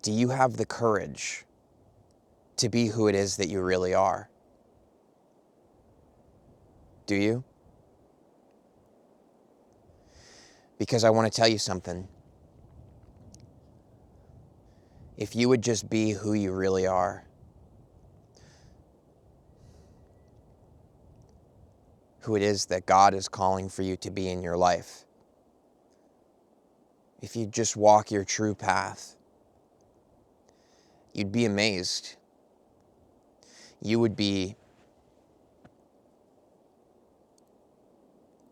Do you have the courage to be who it is that you really are? Do you? Because I want to tell you something. If you would just be who you really are, who it is that God is calling for you to be in your life, if you just walk your true path, you'd be amazed. You would be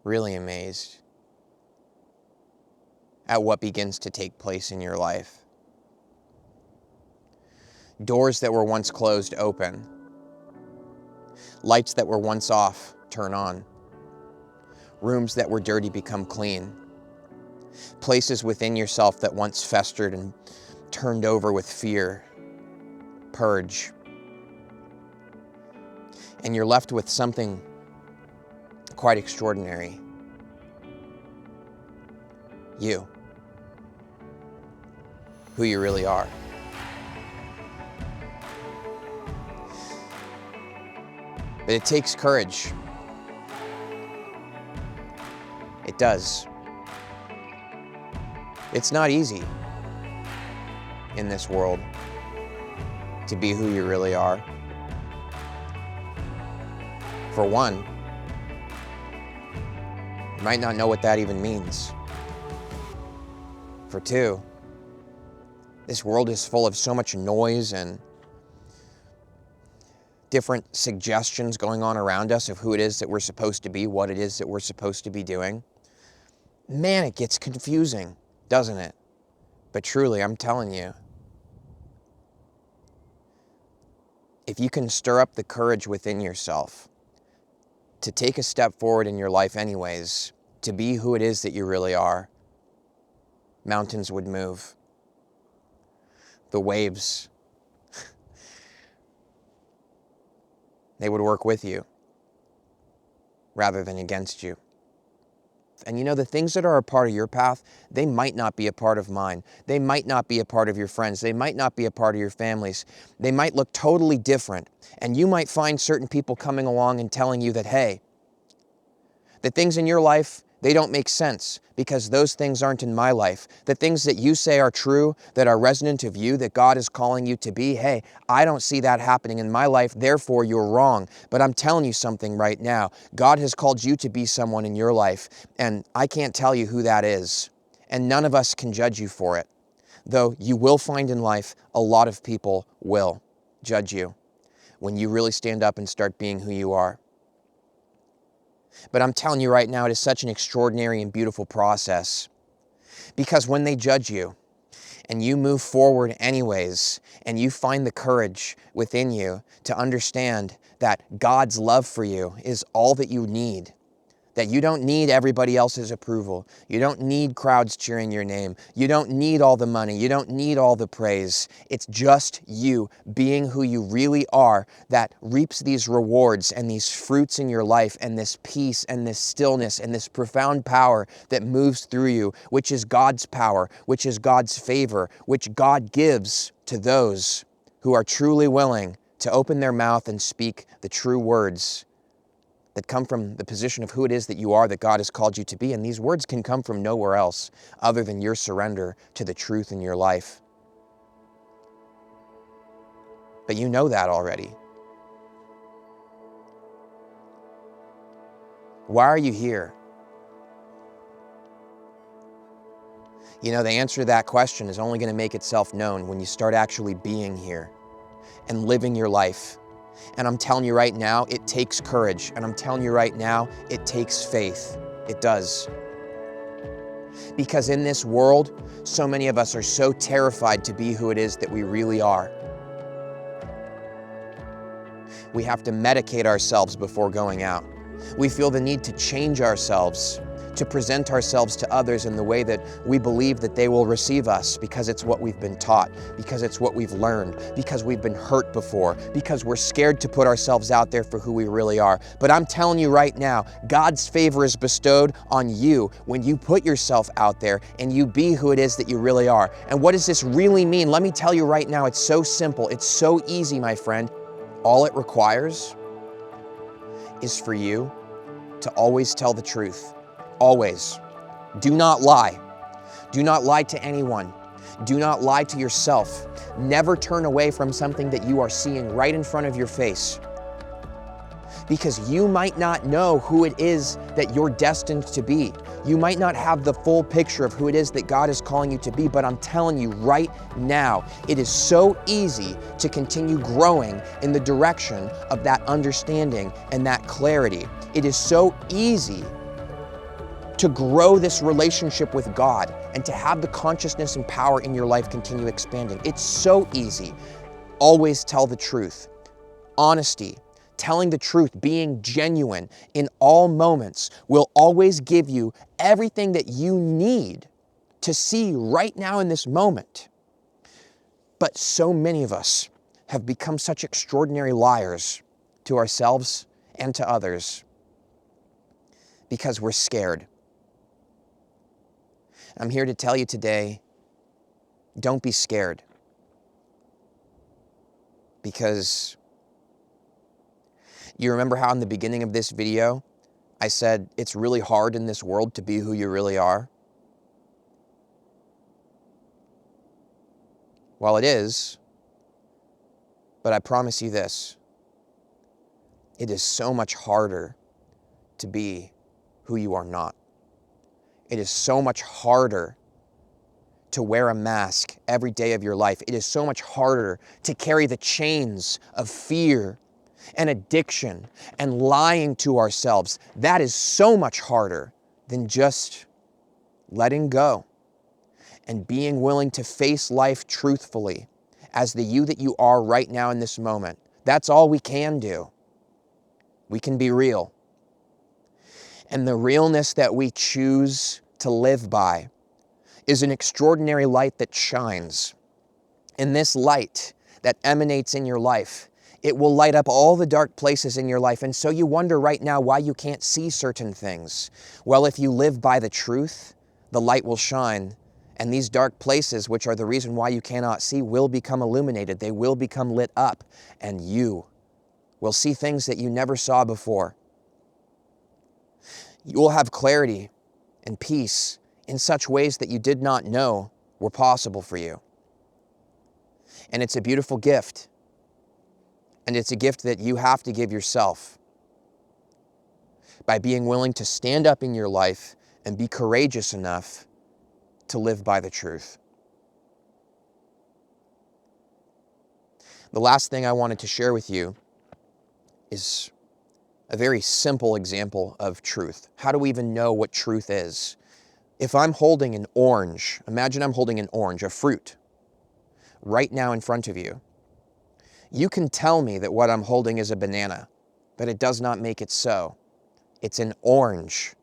really amazed at what begins to take place in your life. Doors that were once closed open. Lights that were once off turn on. Rooms that were dirty become clean. Places within yourself that once festered and turned over with fear purge. And you're left with something quite extraordinary. You. Who you really are. But it takes courage. It does. It's not easy in this world to be who you really are. For one, you might not know what that even means. For two, this world is full of so much noise and different suggestions going on around us of who it is that we're supposed to be, what it is that we're supposed to be doing. Man, it gets confusing, doesn't it? But truly, I'm telling you, if you can stir up the courage within yourself to take a step forward in your life anyways, to be who it is that you really are, mountains would move. The waves, they would work with you rather than against you. And you know, the things that are a part of your path, they might not be a part of mine. They might not be a part of your friends. They might not be a part of your families. They might look totally different. And you might find certain people coming along and telling you that, hey, the things in your life, they don't make sense because those things aren't in my life. The things that you say are true, that are resonant of you, that God is calling you to be, hey, I don't see that happening in my life, therefore you're wrong. But I'm telling you something right now. God has called you to be someone in your life, and I can't tell you who that is. And none of us can judge you for it. Though you will find in life, a lot of people will judge you when you really stand up and start being who you are. But I'm telling you right now, it is such an extraordinary and beautiful process. Because when they judge you, and you move forward anyways, and you find the courage within you to understand that God's love for you is all that you need, that you don't need everybody else's approval. You don't need crowds cheering your name. You don't need all the money. You don't need all the praise. It's just you being who you really are that reaps these rewards and these fruits in your life and this peace and this stillness and this profound power that moves through you, which is God's power, which is God's favor, which God gives to those who are truly willing to open their mouth and speak the true words that come from the position of who it is that you are, that God has called you to be. And these words can come from nowhere else other than your surrender to the truth in your life. But you know that already. Why are you here? You know, the answer to that question is only going to make itself known when you start actually being here and living your life. And I'm telling you right now, it takes courage. And I'm telling you right now, it takes faith. It does. Because in this world, so many of us are so terrified to be who it is that we really are. We have to medicate ourselves before going out. We feel the need to change ourselves to present ourselves to others in the way that we believe that they will receive us because it's what we've been taught, because it's what we've learned, because we've been hurt before, because we're scared to put ourselves out there for who we really are. But I'm telling you right now, God's favor is bestowed on you when you put yourself out there and you be who it is that you really are. And what does this really mean? Let me tell you right now, it's so simple. It's so easy, my friend. All it requires is for you to always tell the truth. Always. Do not lie. Do not lie to anyone. Do not lie to yourself. Never turn away from something that you are seeing right in front of your face. Because you might not know who it is that you're destined to be. You might not have the full picture of who it is that God is calling you to be, but I'm telling you right now, it is so easy to continue growing in the direction of that understanding and that clarity. It is so easy to grow this relationship with God and to have the consciousness and power in your life continue expanding. It's so easy. Always tell the truth. Honesty, telling the truth, being genuine in all moments will always give you everything that you need to see right now in this moment. But so many of us have become such extraordinary liars to ourselves and to others because we're scared. I'm here to tell you today, don't be scared. Because you remember how in the beginning of this video, I said it's really hard in this world to be who you really are? Well, it is, but I promise you this, it is so much harder to be who you are not. It is so much harder to wear a mask every day of your life. It is so much harder to carry the chains of fear and addiction and lying to ourselves. That is so much harder than just letting go and being willing to face life truthfully as the you that you are right now in this moment. That's all we can do. We can be real. And the realness that we choose to live by is an extraordinary light that shines. And this light that emanates in your life, it will light up all the dark places in your life. And so you wonder right now why you can't see certain things. Well, if you live by the truth, the light will shine. And these dark places, which are the reason why you cannot see, will become illuminated. They will become lit up. And you will see things that you never saw before. You will have clarity and peace in such ways that you did not know were possible for you. And it's a beautiful gift. And it's a gift that you have to give yourself by being willing to stand up in your life and be courageous enough to live by the truth. The last thing I wanted to share with you is a very simple example of truth. How do we even know what truth is? If I'm holding an orange, imagine I'm holding an orange, a fruit, right now in front of you. You can tell me that what I'm holding is a banana, but it does not make it so. It's an orange.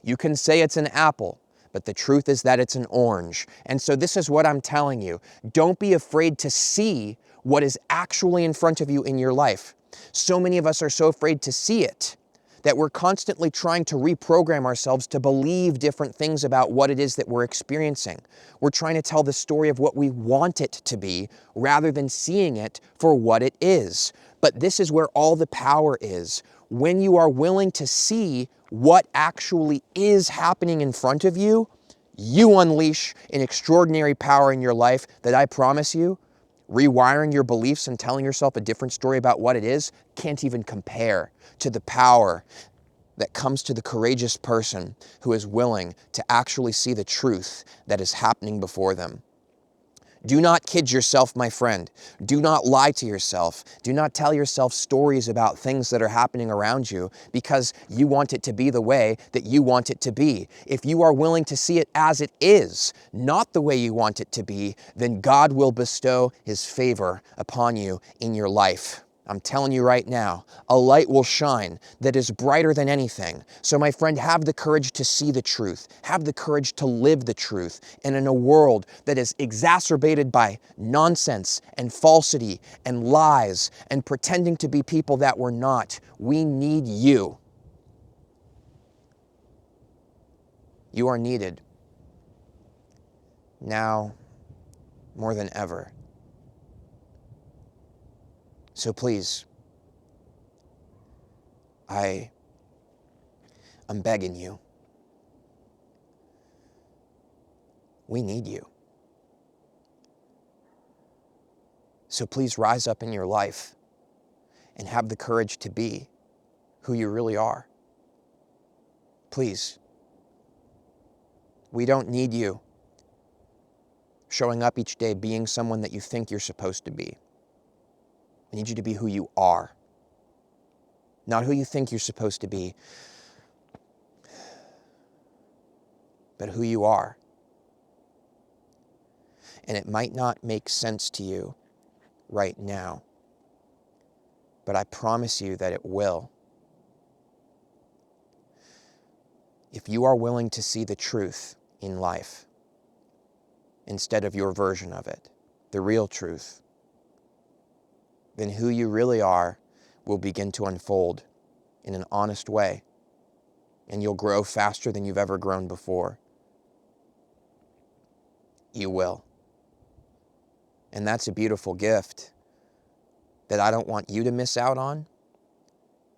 You can say it's an apple, but the truth is that it's an orange. And so this is what I'm telling you. Don't be afraid to see what is actually in front of you in your life. So many of us are so afraid to see it that we're constantly trying to reprogram ourselves to believe different things about what it is that we're experiencing. We're trying to tell the story of what we want it to be rather than seeing it for what it is. But this is where all the power is. When you are willing to see what actually is happening in front of you, you unleash an extraordinary power in your life that I promise you, rewiring your beliefs and telling yourself a different story about what it is can't even compare to the power that comes to the courageous person who is willing to actually see the truth that is happening before them. Do not kid yourself, my friend. Do not lie to yourself. Do not tell yourself stories about things that are happening around you because you want it to be the way that you want it to be. If you are willing to see it as it is, not the way you want it to be, then God will bestow His favor upon you in your life. I'm telling you right now, a light will shine that is brighter than anything. So my friend, have the courage to see the truth. Have the courage to live the truth. And in a world that is exacerbated by nonsense and falsity and lies and pretending to be people that we're not, we need you. You are needed now more than ever. So please, I'm begging you. We need you. So please rise up in your life and have the courage to be who you really are. Please. We don't need you showing up each day being someone that you think you're supposed to be. We need you to be who you are. Not who you think you're supposed to be, but who you are. And it might not make sense to you right now, but I promise you that it will. If you are willing to see the truth in life instead of your version of it, the real truth, then who you really are will begin to unfold in an honest way, and you'll grow faster than you've ever grown before. You will. And that's a beautiful gift that I don't want you to miss out on.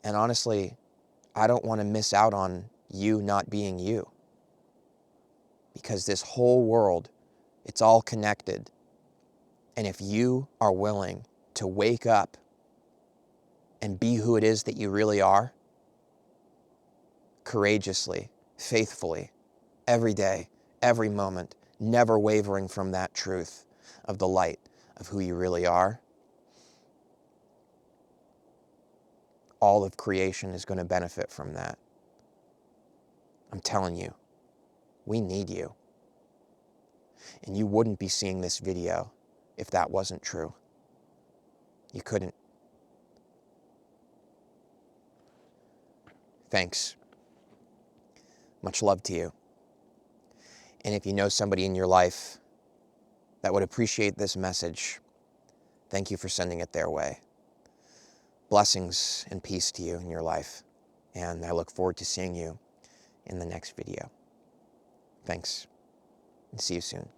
And honestly, I don't want to miss out on you not being you. Because this whole world, it's all connected. And if you are willing to wake up and be who it is that you really are, courageously, faithfully, every day, every moment, never wavering from that truth of the light of who you really are, all of creation is going to benefit from that. I'm telling you, we need you. And you wouldn't be seeing this video if that wasn't true. You couldn't. Thanks. Much love to you. And if you know somebody in your life that would appreciate this message, thank you for sending it their way. Blessings and peace to you in your life. And I look forward to seeing you in the next video. Thanks, and see you soon.